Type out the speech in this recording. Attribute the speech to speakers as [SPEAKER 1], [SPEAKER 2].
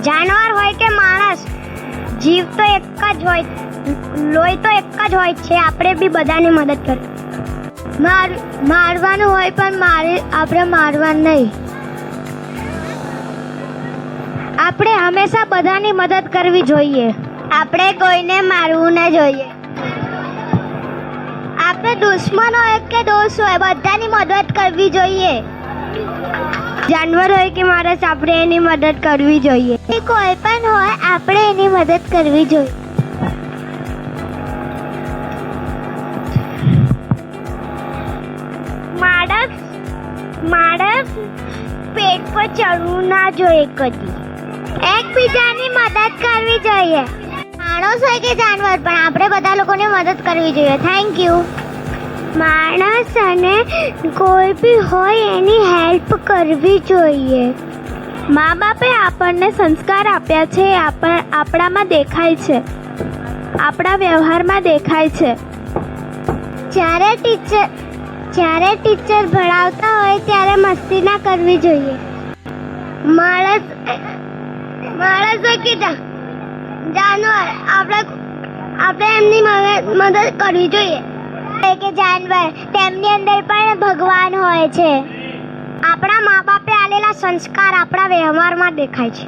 [SPEAKER 1] જાનવર હોય કે માણસ, જીવ તો એક જ હોય, લોહી તો એક જ હોય છે. આપણે બી બધાની મદદ કરીએ. મારવાનું હોય પણ આપણે મારવાનું નહીં. આપણે હંમેશા બધાની મદદ કરવી જોઈએ. આપણે કોઈને મારવું ના જોઈએ. આપણે દુશ્મન હોય કે દોસ્ત હોય, બધાની મદદ કરવી જોઈએ. જાનવર હોય કે માણસ, આપણે એની મદદ કરવી જોઈએ. કોઈ પણ હોય, આપણે એની મદદ કરવી જોઈએ. માણસ પેટ પર ચડવું ના જોઈએ કદી. એકબીજાની મદદ કરવી જોઈએ. માણસ હોય કે જાનવર, પણ આપણે બધા લોકોને મદદ કરવી જોઈએ. Thank you. માણસ અને કોઈ બી હોય એની હેલ્પ કરવી જોઈએ. મા બાપે આપણને સંસ્કાર આપ્યા છે, આપણામાં દેખાય છે, આપણા વ્યવહારમાં દેખાય છે. જ્યારે ટીચર ભણાવતા હોય ત્યારે મસ્તી ના કરવી જોઈએ. માણસ હોય કે જાનવર, આપણે એમની મદદ કરવી જોઈએ. કે જાનવર, તેમની અંદર પણ ભગવાન હોય છે. આપણા મા બાપે આલેલા સંસ્કાર આપણા વ્યવહારમાં દેખાય છે.